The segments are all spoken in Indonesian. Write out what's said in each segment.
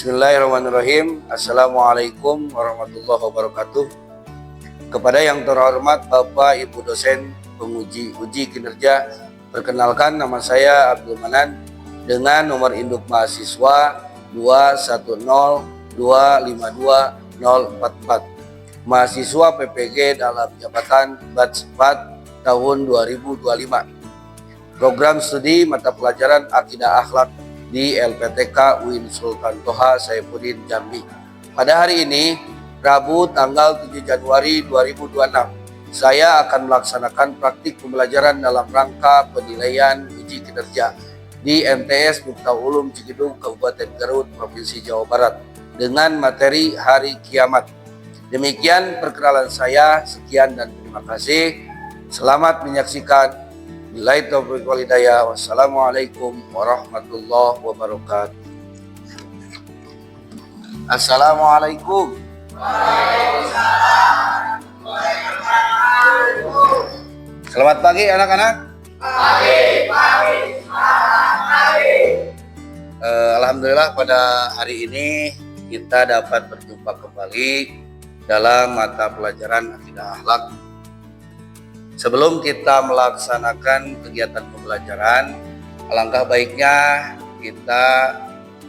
Bismillahirrahmanirrahim. Assalamualaikum warahmatullahi wabarakatuh. Kepada yang terhormat Bapak Ibu dosen penguji uji kinerja, perkenalkan nama saya Abdul Manan dengan nomor induk mahasiswa 210252044. Mahasiswa PPG dalam jabatan batch 4 tahun 2025. Program studi mata pelajaran Akidah Akhlak di LPTK UIN Sultan Toha Saifuddin Jambi. Pada hari ini, Rabu tanggal 7 Januari 2026, saya akan melaksanakan praktik pembelajaran dalam rangka penilaian uji kinerja di MTS Miftahul Ulum Cikidung, Kabupaten Garut, Provinsi Jawa Barat dengan materi Hari Kiamat. Demikian perkenalan saya, sekian dan terima kasih. Selamat menyaksikan. Billahi taufiq wal hidayah. Wassalamualaikum warahmatullahi wabarakatuh. Assalamualaikum. Waalaikumsalam. Selamat pagi anak-anak. Pagi. Alhamdulillah pada hari ini kita dapat berjumpa kembali dalam mata pelajaran Akidah Akhlak. Sebelum kita melaksanakan kegiatan pembelajaran, alangkah baiknya kita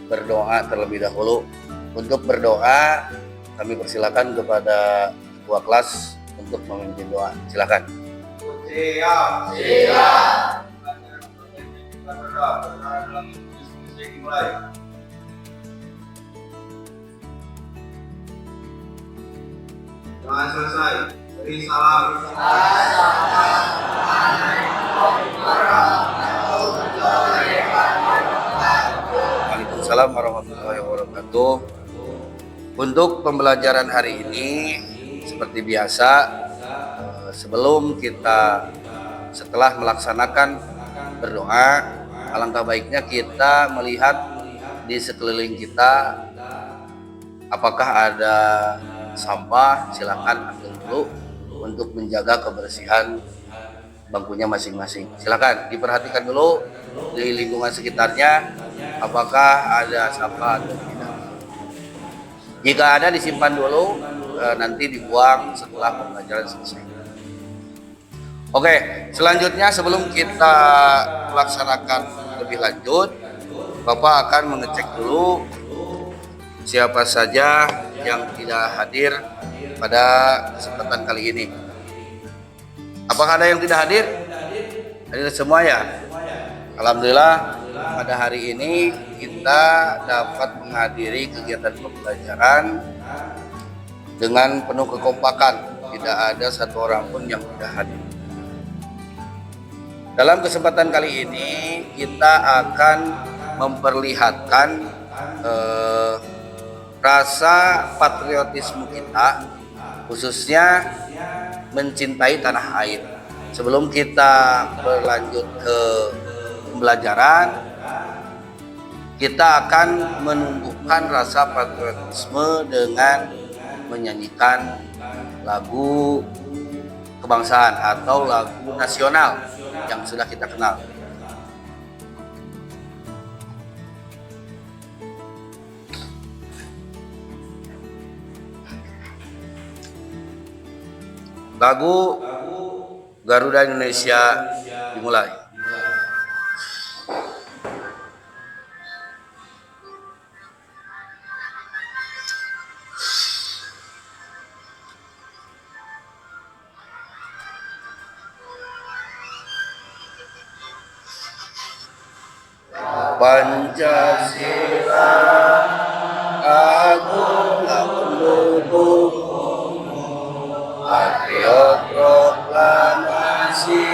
berdoa terlebih dahulu. Untuk berdoa, kami persilakan kepada ketua kelas untuk memimpin doa. Silakan. Siap. Doa selesai. Beri salam. Waalaikumsalam warahmatullahi wabarakatuh. Untuk pembelajaran hari ini, seperti biasa, sebelum kita setelah melaksanakan berdoa, alangkah baiknya kita melihat di sekeliling kita apakah ada sampah. Silakan ambil dulu untuk menjaga kebersihan bangkunya masing-masing. Silakan diperhatikan dulu di lingkungan sekitarnya apakah ada sampah atau tidak. Jika ada disimpan dulu, nanti dibuang setelah pembelajaran selesai. Oke, selanjutnya sebelum kita melaksanakan lebih lanjut, Bapak akan mengecek dulu siapa saja yang tidak hadir pada kesempatan kali ini. Apakah ada yang tidak hadir? Hadir semua ya? Alhamdulillah pada hari ini kita dapat menghadiri kegiatan pembelajaran dengan penuh kekompakan. Tidak ada satu orang pun yang tidak hadir. Dalam kesempatan kali ini kita akan memperlihatkan rasa patriotisme kita, khususnya mencintai tanah air. Sebelum kita berlanjut ke pembelajaran, kita akan menumbuhkan rasa patriotisme dengan menyanyikan lagu kebangsaan atau lagu nasional yang sudah kita kenal. Lagu Garuda Indonesia dimulai. Pancasila agung pendukung patriot proklamasi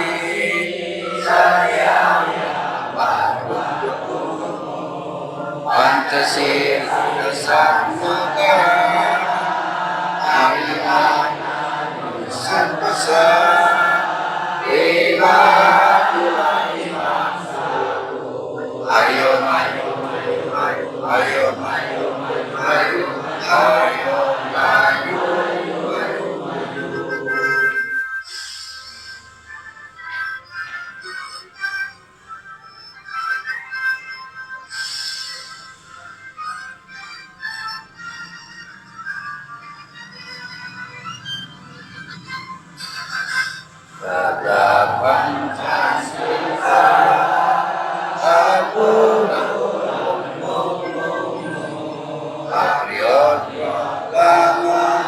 saya Pancasila sang negara Nusantara ayo maju, ayo maju, ayo maju.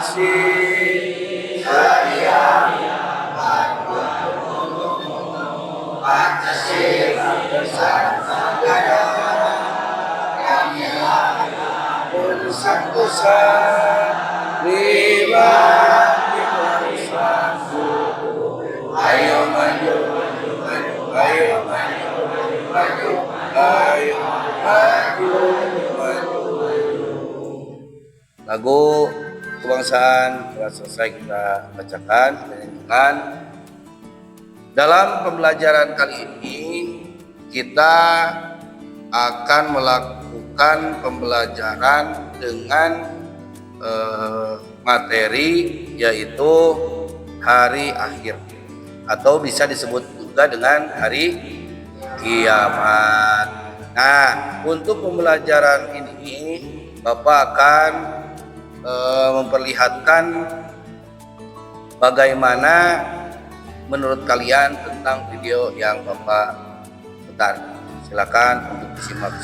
kasih setia Pancasila bersama gaya kami bersatu lima bersatu. Ayo maju, maju, maju, ayo maju, maju, maju, ayo maju, maju, maju. Lagu kebangsaan telah selesai kita bacakan dan nyanyikan. Dalam pembelajaran kali ini kita akan melakukan pembelajaran dengan materi yaitu hari akhir atau bisa disebut juga dengan hari kiamat. Nah, untuk pembelajaran ini Bapak akan memperlihatkan bagaimana menurut kalian tentang video yang Bapak putar. Silakan untuk disimak.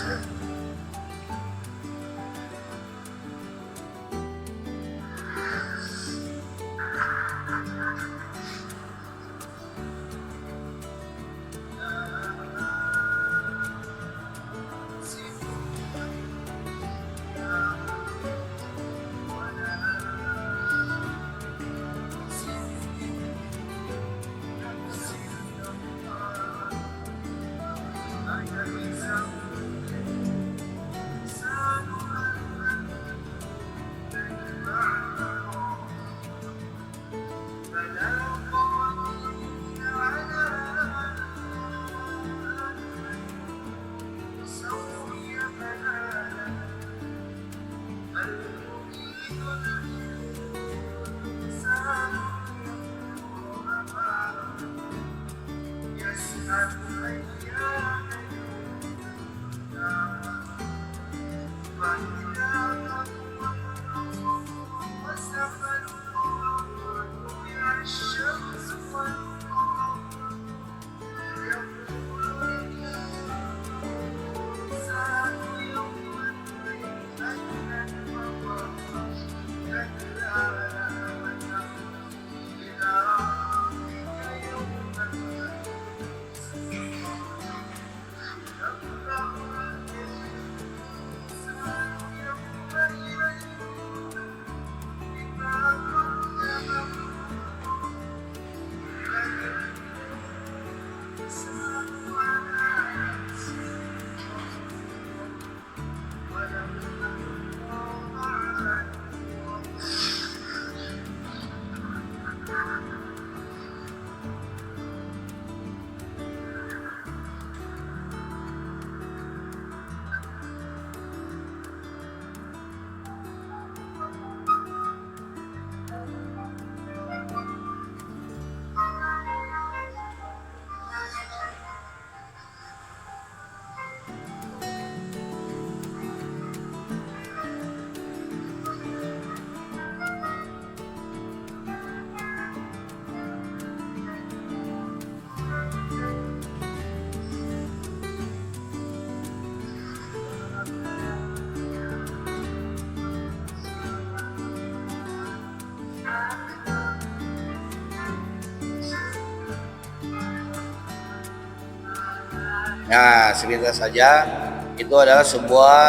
Nah, sebentar saja itu adalah sebuah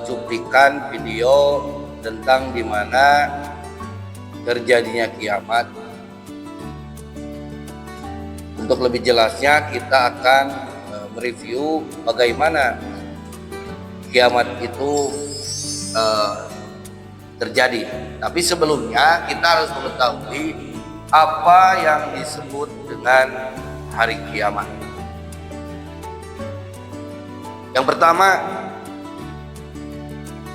cuplikan video tentang di mana terjadinya kiamat. Untuk lebih jelasnya kita akan mereview bagaimana kiamat itu terjadi. Tapi sebelumnya kita harus mengetahui apa yang disebut dengan hari kiamat. Yang pertama,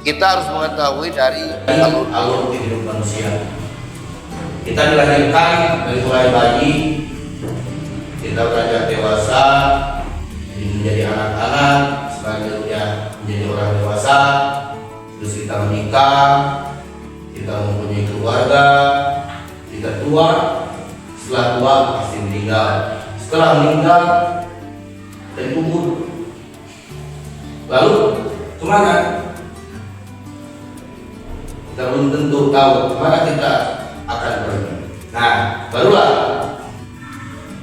kita harus mengetahui dari alur hidup manusia. Kita dilahirkan dari mulai bayi, kita beranjak dewasa, menjadi anak-anak, selanjutnya menjadi orang dewasa, terus kita menikah, kita mempunyai keluarga, kita tua, setelah tua pasti meninggal, setelah meninggal dari kubur. Lalu kemana? Kita belum tentu tahu kemana kita akan pergi. Nah, barulah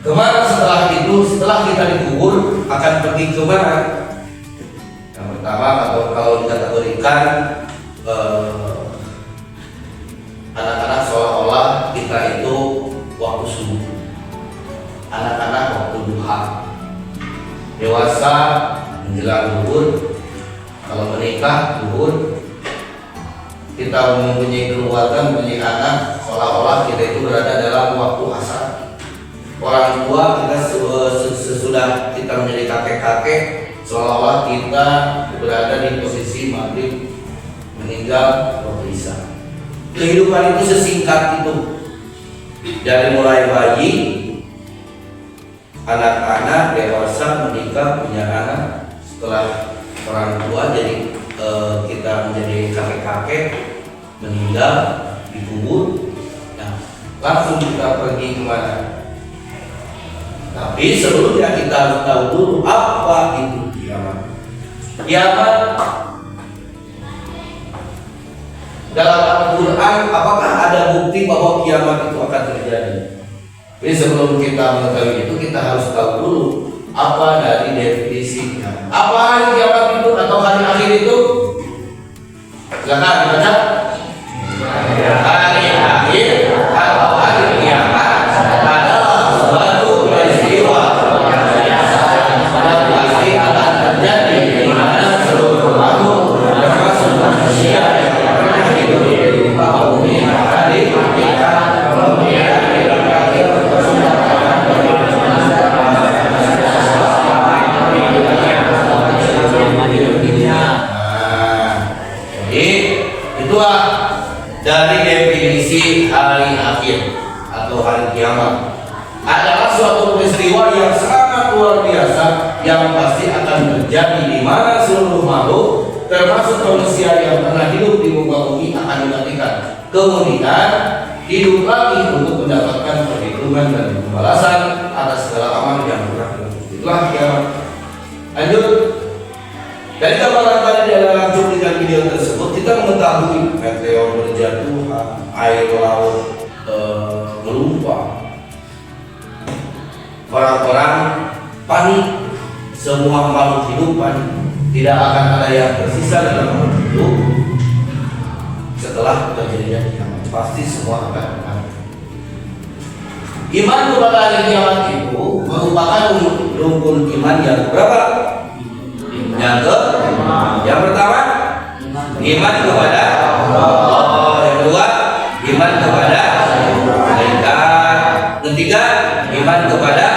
kemana setelah itu, setelah kita dikubur akan pergi kemana? Yang pertama, kalau dikategorikan anak-anak seolah-olah kita itu waktu subuh, anak-anak waktu duha, dewasa menjelang zuhur, kalau menikah zuhur, kita mempunyai keluarga, mempunyai anak, seolah-olah kita itu berada dalam waktu asar. Orang tua kita sesudah kita menjadi kakek-kakek, seolah-olah kita berada di posisi maghrib, meninggal waktu isya. Kehidupan itu sesingkat itu, dari mulai bayi, anak-anak, dewasa, menikah, punya anak, setelah orang tua jadi kita menjadi kakek-kakek, meninggal, dikubur. Nah, langsung kita pergi kemana? Tapi sebelumnya kita harus tahu dulu apa itu kiamat. Kiamat dalam Al-Quran, apakah ada bukti bahwa kiamat itu akan terjadi? Jadi sebelum kita mengetahui itu, kita harus tahu dulu apa dari definisi kiamat. Apa hari kiamat itu atau hari akhir itu? Silakan dibaca. Hari akhir atau hari kiamat adalah suatu peristiwa yang pasti akan terjadi di mana seluruh makhluk termasuk manusia yang pernah hidup di muka bumi akan dimatikan, kemudian berakhir itulah dari definisi hari akhir atau hari kiamat, adalah suatu peristiwa yang sangat luar biasa yang pasti akan terjadi di mana seluruh makhluk termasuk manusia yang pernah hidup di muka bumi akan dimatikan, kemudian hidup lagi untuk mendapatkan perhitungan dan pembalasan atas segala amal yang pernah dilakukan. Itulah kiamat. Lanjut. Dari gambaran tadi dalam cuplikan video tersebut, kita mengetahui meteor berjatuhan, air laut melumpah, orang-orang panik, semua makhluk hidup panik, tidak akan ada yang tersisa dalam makhluk hidup setelah terjadinya kiamat. Pasti semua akan panik. Iman kepada hari kiamat itu merupakan rukun iman yang berapa? Yang pertama, iman kepada Allah. Yang kedua, iman kepada malaikat. Ketiga, iman kepada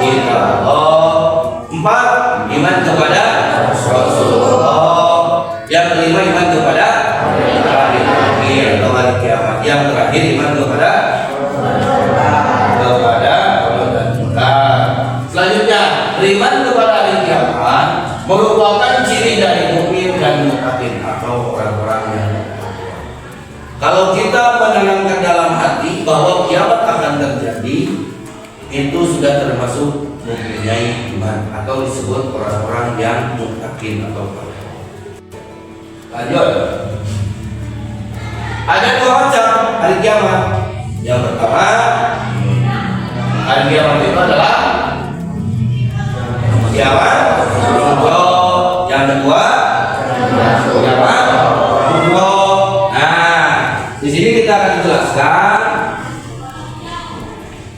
Allah. Empat, iman kepada Rasulullah. Yang kelima, iman kepada hari akhir atau hari kiamat. Yang terakhir, iman kepada Allah dan kita. Selanjutnya, iman kepada hari kiamat merupakan ciri dari mukmin dan muttaqin atau orang-orang yang kalau kita menanamkan dalam hati bahwa kiamat akan terjadi, itu sudah termasuk mempunyai iman atau disebut orang-orang yang muttaqin atau lanjut. Ada dua macam hari kiamat. Yang pertama, hari kiamat itu adalah kiamat. Yang kedua, kiamat kubro. Nah, di sini kita akan jelaskan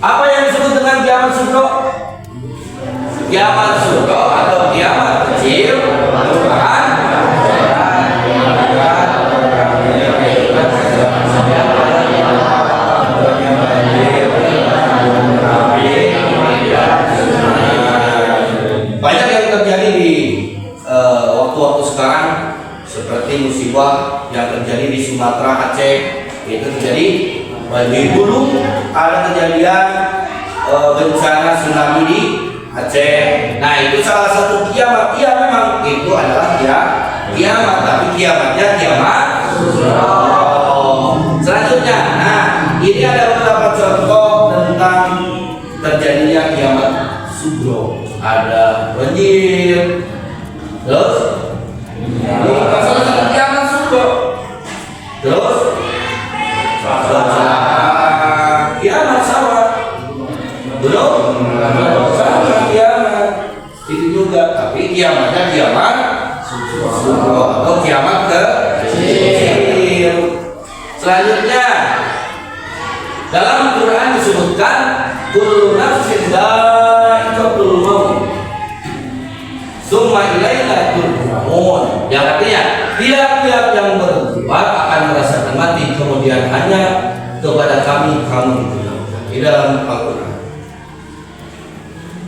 apa yang disebut dengan kiamat sugro. Kiamat sugro atau kiamat kecil merupakan banyak yang terjadi di waktu-waktu sekarang, seperti musibah yang terjadi di Sumatera, Aceh. Itu terjadi di dulu ada kejadian bencana tsunami di Aceh. Nah, itu salah satu kiamat. Iya, memang itu adalah kiamat, tapi kiamatnya kiamat selanjutnya. Nah, ini ada beberapa contoh tentang terjadinya kiamat sugro. Ada banjir, terus masalah kiamat sugro. ada kiamat sughra atau kiamat kecil. Selanjutnya dalam Quran disebutkan kullu nafsin dha'iqatul maut tsumma ilaina turja'un, yang artinya tiap-tiap yang berbuat akan merasakan mati, kemudian hanya kepada kami kamu dikembalikan. Di dalam Al-Quran.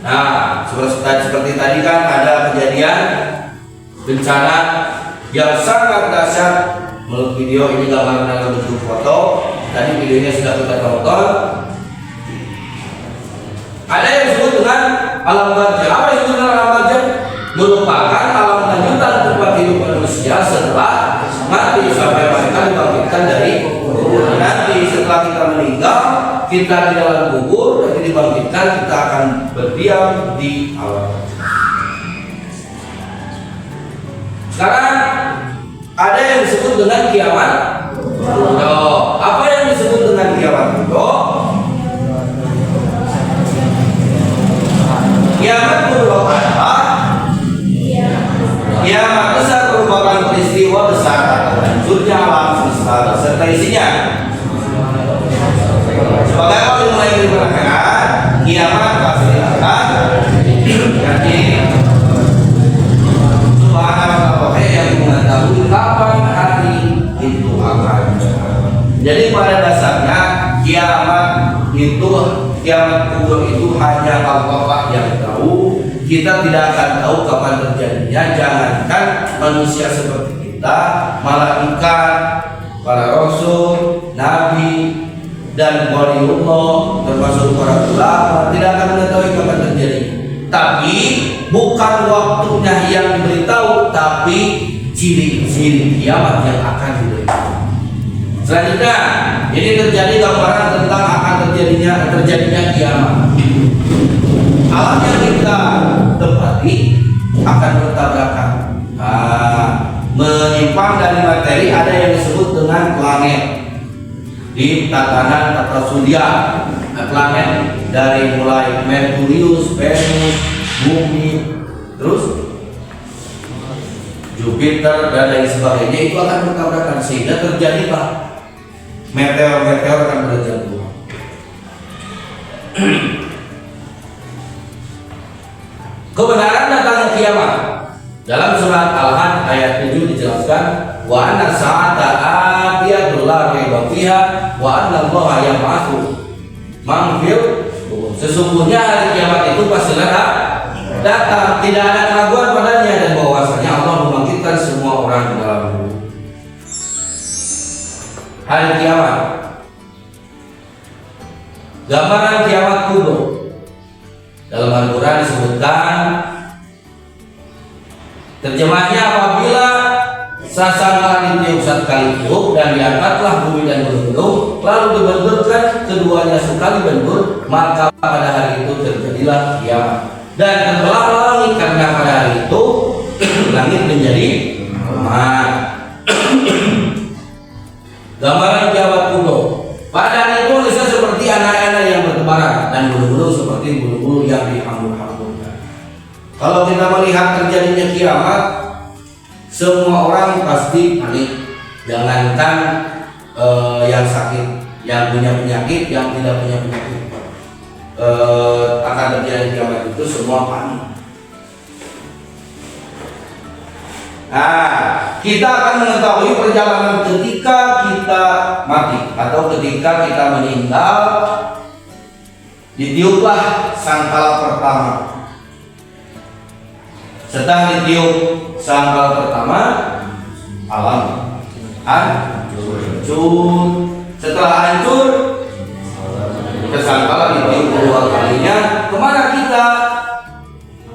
Nah, seperti tadi kan ada kejadian bencana yang sangat dahsyat. Menurut video ini gambar dalam bentuk foto. Tadi videonya sudah kita tonton. Ada yang disebut dengan alam barza. Apa yang disebut dengan alam barza? Merupakan alam lanjutan tempat hidup manusia setelah mati sampai mereka dibangkitkan dari kubur. Nanti setelah kita meninggal, kita di dalam kubur, nanti dibangkitkan, kita akan berdiam di alam. Sekarang ada yang disebut dengan kiamat kubro. Apa yang disebut dengan kiamat kubro? Kiamat kubro adalah kiamat besar, merupakan peristiwa besar atau hancurnya alam semesta serta isinya. Sebagai awal dimulai dari perkiraan kiamat pasti akan jadi subhanallah yang mengetahui kapan hari itu akan. Jadi pada dasarnya kiamat kubur itu hanya Allah yang tahu. Kita tidak akan tahu kapan terjadinya. Jangankan manusia seperti kita, malaikat, para rasul, nabi, dan waliullah termasuk para ulama tidak akan mengetahui kapan terjadi. Tapi bukan waktunya yang diberitahu, tapi ciri-ciri kiamat yang akan diberitahu. Selanjutnya, ini terjadi gambaran tentang akan terjadinya kiamat. Alam yang kita tempati akan bertabrakan, menyimpang dari materi. Ada yang disebut dengan planet di tatanan tata surya. Planet dari mulai Merkurius, Venus, Bumi, terus Jupiter dan lain sebagainya itu akan bertabrakan sehingga terjadilah meteor-meteor akan berjatuhan. Kebenaran datangnya kiamat. Dalam surat Al-Had ayat 7 dijelaskan wa anna sa'ata atiyatun la raiba fiha wa anna Allaha yab'atsu man fil qubur. Sesungguhnya hari kiamat itu pasti datang, tidak ada keraguan padanya, dan bahwasanya Allah membangkitkan semua orang di dalam kubur. Hari kiamat. Gambaran kiamat kubur. Dalam Al-Quran disebutkan terjemahnya apabila sasana ditiup sekali tiup dan diangkatlah bumi dan gunung lalu dibenturkan keduanya sekali bentur, maka pada hari itu terjadilah kiamat dan terbelah langit karena pada hari itu langit menjadi emas. Gambaran kiamat kubur. Pada hari itu manusia seperti anak-anak yang bertebaran dan bulu-bulu seperti bulu-bulu yang dihambur-hamburkan. Kalau kita melihat terjadinya kiamat, semua orang pasti panik. Jangankan yang sakit, yang punya penyakit, yang tidak punya penyakit, akan terjadi kiamat itu semua panik. Nah, kita akan mengetahui perjalanan ketika kita mati atau ketika kita meninggal. Ditiuplah sangkala pertama. Setelah ditiup sangkala pertama, alam hancur. Setelah hancur, sangkala ditiup kedua kalinya. Kemana kita?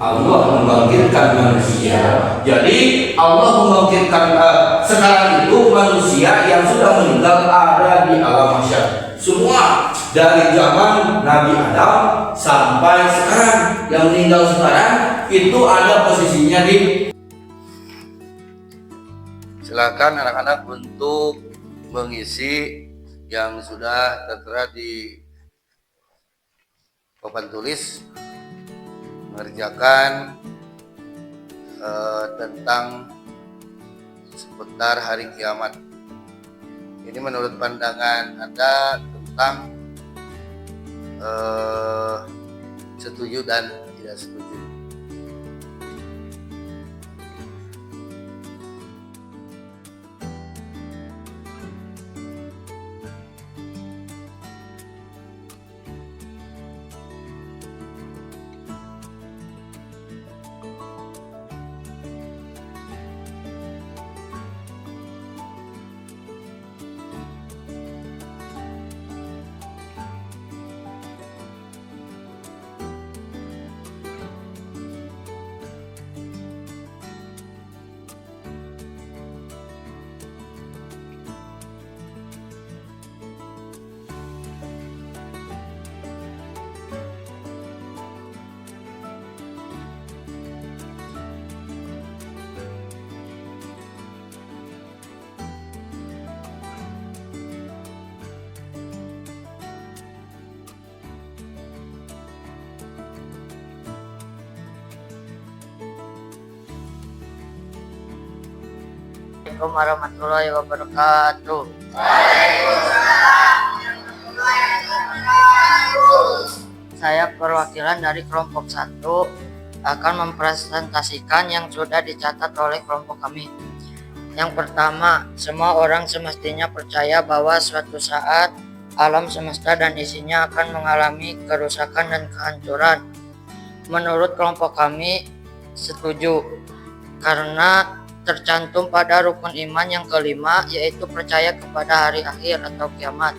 Allah membangkitkan manusia. Jadi Allah membangkitkan sekarang itu manusia yang sudah meninggal ada di alam mahsyar. Semua dari zaman Nabi Adam sampai sekarang yang meninggal sekarang itu ada posisinya di. Silakan anak-anak untuk mengisi yang sudah tertera di papan tulis, mengerjakan tentang seputar hari kiamat. Ini menurut pandangan Anda tentang setuju dan tidak setuju. Assalamualaikum warahmatullahi wabarakatuh. Saya perwakilan dari kelompok 1 akan mempresentasikan yang sudah dicatat oleh kelompok kami. Yang pertama, semua orang semestinya percaya bahwa suatu saat alam semesta dan isinya akan mengalami kerusakan dan kehancuran. Menurut kelompok kami, setuju, karena tercantum pada rukun iman yang kelima, yaitu percaya kepada hari akhir atau kiamat.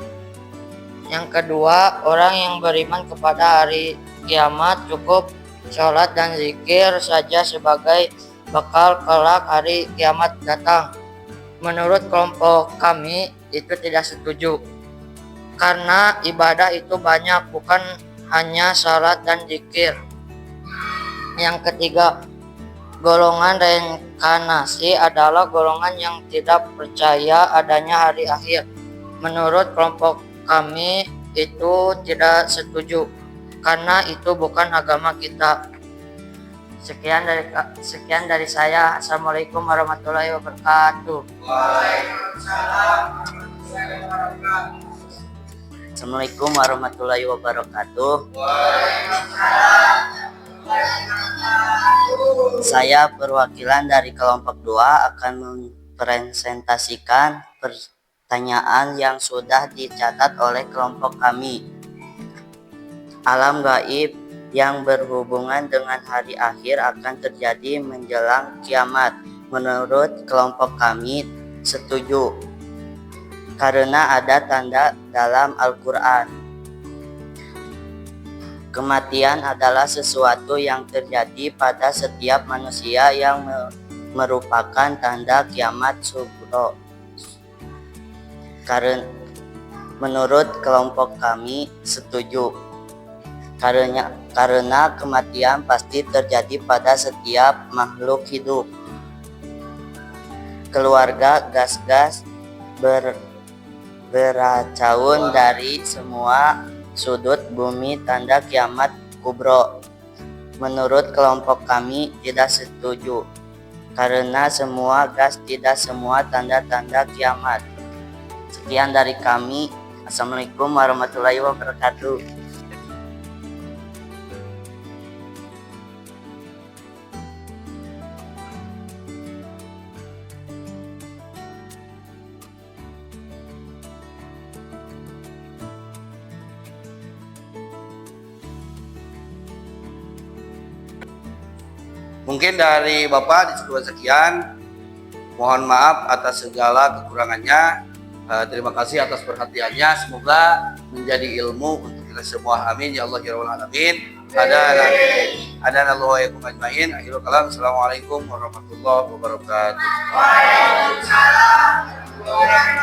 Yang kedua, orang yang beriman kepada hari kiamat cukup sholat dan zikir saja sebagai bekal kelak hari kiamat datang. Menurut kelompok kami, itu tidak setuju, karena ibadah itu banyak, bukan hanya sholat dan zikir. Yang ketiga, golongan reinkarnasi adalah golongan yang tidak percaya adanya hari akhir. Menurut kelompok kami itu tidak setuju, karena itu bukan agama kita. Sekian dari saya. Assalamualaikum warahmatullahi wabarakatuh. Assalamualaikum warahmatullahi wabarakatuh. Saya perwakilan dari kelompok 2 akan mempresentasikan pertanyaan yang sudah dicatat oleh kelompok kami. Alam gaib yang berhubungan dengan hari akhir akan terjadi menjelang kiamat. Menurut kelompok kami setuju, karena ada tanda dalam Al-Quran. Kematian adalah sesuatu yang terjadi pada setiap manusia yang merupakan tanda kiamat sughra. Menurut kelompok kami setuju, karena kematian pasti terjadi pada setiap makhluk hidup. Keluarga gas-gas beracun dari semua sudut bumi, tanda kiamat kubro. Menurut kelompok kami tidak setuju, karena semua gas tidak semua tanda-tanda kiamat. Sekian dari kami. Assalamualaikum warahmatullahi wabarakatuh. Mungkin dari Bapak cukup sekian. Mohon maaf atas segala kekurangannya. Terima kasih atas perhatiannya. Semoga menjadi ilmu untuk kita semua. Amin ya Allah ya rabbal alamin. Ada Allahu ajmain. Akhirul kalam. Assalamualaikum warahmatullahi wabarakatuh. Waalaikumsalam.